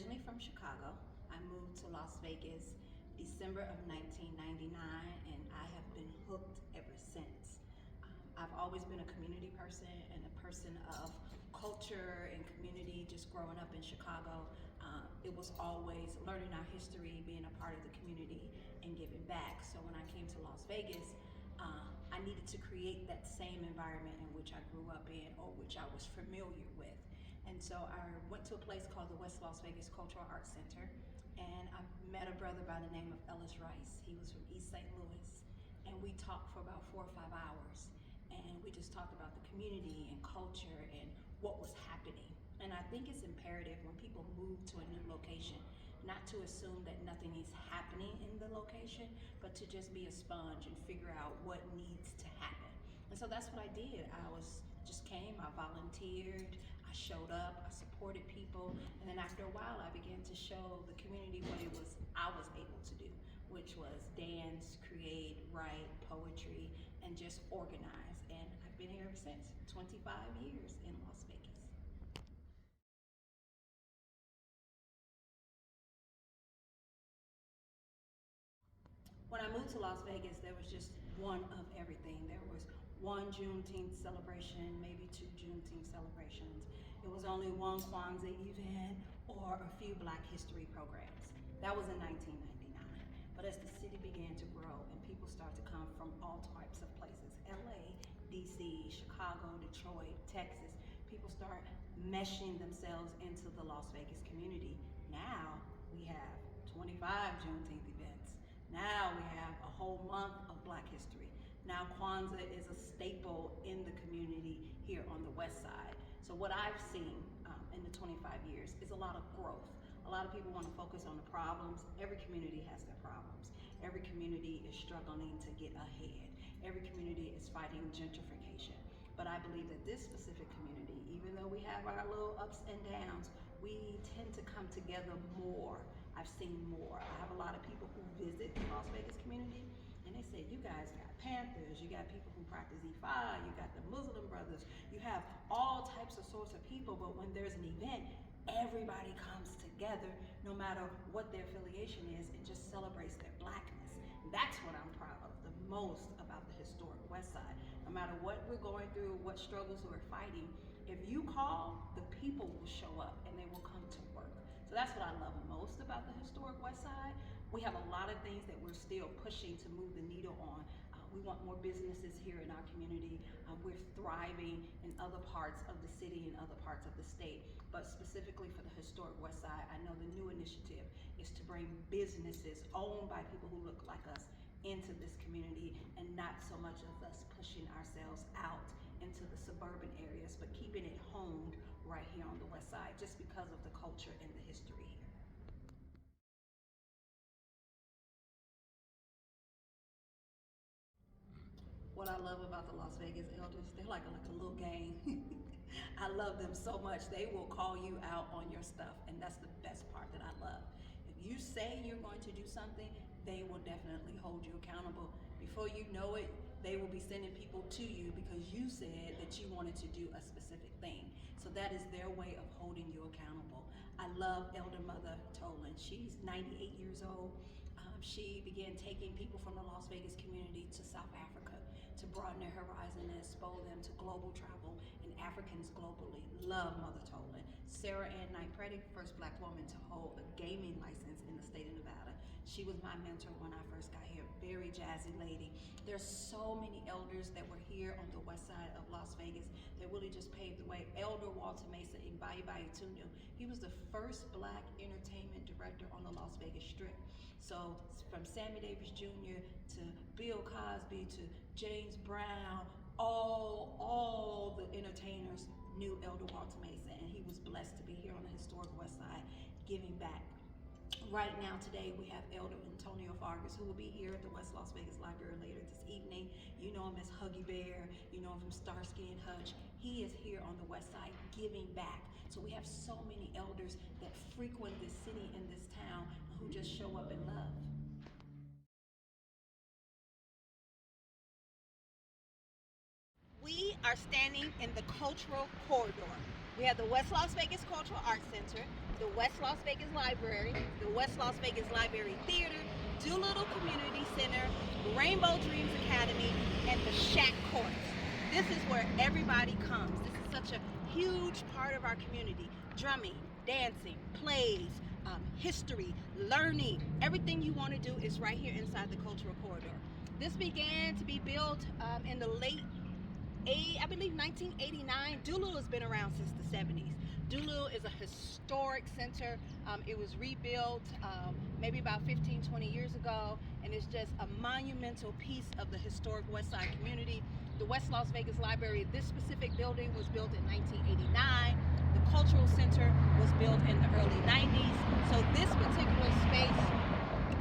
originally from Chicago. I moved to Las Vegas December of 1999, and I have been hooked ever since. I've always been a community person and a person of culture and community. Just growing up in Chicago, it was always learning our history, being a part of the community, and giving back. So when I came to Las Vegas, I needed to create that same environment in which I grew up in, or which I was familiar with. And so I went to a place called the West Las Vegas Cultural Arts Center, and I met a brother by the name of Ellis Rice. He was from East St. Louis, and we talked for about 4 or 5 hours. And we just talked about the community and culture and what was happening. And I think it's imperative when people move to a new location, not to assume that nothing is happening in the location, but to just be a sponge and figure out what needs to happen. And so that's what I did. Just came, I volunteered, I showed up, I supported people, and then after a while I began to show the community what I was able to do, which was dance, create, write, poetry, and just organize. And I've been here ever since, 25 years in Las Vegas. When I moved to Las Vegas, there was just one of everything. There was one Juneteenth celebration, maybe 2 Juneteenth celebrations. It was only one Kwanzaa event or a few Black History programs. That was in 1999. But as the city began to grow and people started to come from all types of places, LA, DC, Chicago, Detroit, Texas, people start meshing themselves into the Las Vegas community. Now we have 25 Juneteenth events. Now we have a whole month of Black History. Now Kwanzaa is a staple in the community here on the West Side. So what I've seen in the 25 years is a lot of growth. A lot of people want to focus on the problems. Every community has their problems. Every community is struggling to get ahead. Every community is fighting gentrification. But I believe that this specific community, even though we have our little ups and downs, we tend to come together more. I've seen more. I have a lot of people who visit the Las Vegas community, and they say, you guys got Panthers, you got people who practice Ifa, you got the Muslim brothers, you have all types of sorts of people, but when there's an event, everybody comes together, no matter what their affiliation is, and just celebrates their Blackness. That's what I'm proud of the most about the historic West Side. No matter what we're going through, what struggles we're fighting, if you call, the people will show up and they will come to work. So that's what I love most about the historic West Side. We have a lot of things that we're still pushing to move the needle on. We want more businesses here in our community. We're thriving in other parts of the city and other parts of the state. But specifically for the historic West Side, I know the new initiative is to bring businesses owned by people who look like us into this community, and not so much of us pushing ourselves out into the suburban areas, but keeping it honed right here on the West Side, just because of the culture and the history here. What I love about the Las Vegas elders, they're like a little gang. I love them so much. They will call you out on your stuff, and that's the best part that I love. If you say you're going to do something, they will definitely hold you accountable. Before you know it, they will be sending people to you because you said that you wanted to do a specific thing. So that is their way of holding you accountable. I love Elder Mother Tolan. She's 98 years old. She began taking people from the Las Vegas community to South Africa to broaden their horizon and expose them to global travel and Africans globally. Love Mother Tolan. Sarah Ann Knight Preddick, first Black woman to hold a gaming license in the state of Nevada. She was my mentor when I first got here. Very jazzy lady. There's so many elders that were here on the west side of Las Vegas that really just paved the way. Elder Walter Mesa in Bayi Tunu. He was the first Black entertainment director on the Las Vegas Strip. So from Sammy Davis Jr. to Bill Cosby to James Brown, all the entertainers knew Elder Walter Mesa, and he was blessed to be here on the historic West Side giving back. Right now, today, we have Elder Antonio Vargas, who will be here at the West Las Vegas Library later this evening. You know him as Huggy Bear. You know him from Starsky and Hutch. He is here on the West Side giving back. So we have so many elders that frequent this city and this town who just show up in love. We are standing in the cultural corridor. We have the West Las Vegas Cultural Arts Center. the West Las Vegas Library, the West Las Vegas Library Theater, Doolittle Community Center, Rainbow Dreams Academy, and the Shack Courts. This is where everybody comes. This is such a huge part of our community. Drumming, dancing, plays, history, learning, everything you want to do is right here inside the Cultural Corridor. This began to be built in the late, I believe 1989. Doolittle has been around since the 70s. Doolittle is a historic center. It was rebuilt maybe about 15, 20 years ago, and it's just a monumental piece of the historic West Side community. The West Las Vegas Library, this specific building was built in 1989. The Cultural Center was built in the early 90s. So this particular space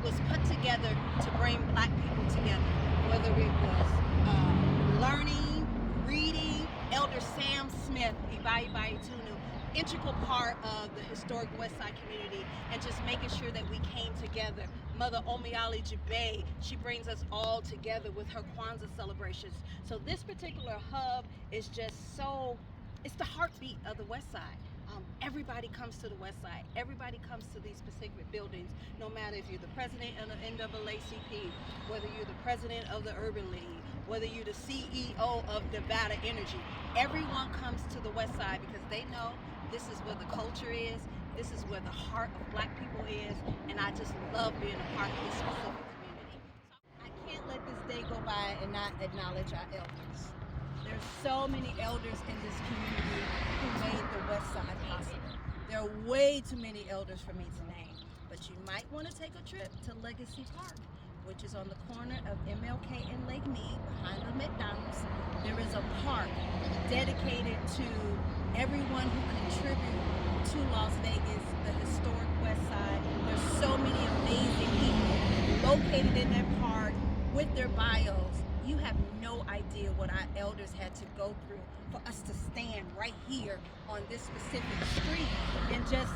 was put together to bring Black people together, whether it was learning, reading. Elder Sam Smith, Ibai Tunu, integral part of the historic West Side community, and just making sure that we came together. Mother Omiali Jabe, she brings us all together with her Kwanzaa celebrations. So this particular hub is just so, it's the heartbeat of the West Side. Everybody comes to the West Side. Everybody comes to these specific buildings, no matter if you're the president of the NAACP, whether you're the president of the Urban League, whether you're the CEO of Nevada Energy. Everyone comes to the West Side because they know this is where the culture is, this is where the heart of Black people is, and I just love being a part of this specific community. I can't let this day go by and not acknowledge our elders. There's so many elders in this community who made the West Side possible. There are way too many elders for me to name, but you might want to take a trip to Legacy Park, which is on the corner of MLK and Lake Mead behind the McDonald's. There is a park dedicated to everyone who contribute to Las Vegas, the historic West Side. There's so many amazing people located in that park with their bios. You have no idea what our elders had to go through for us to stand right here on this specific street and just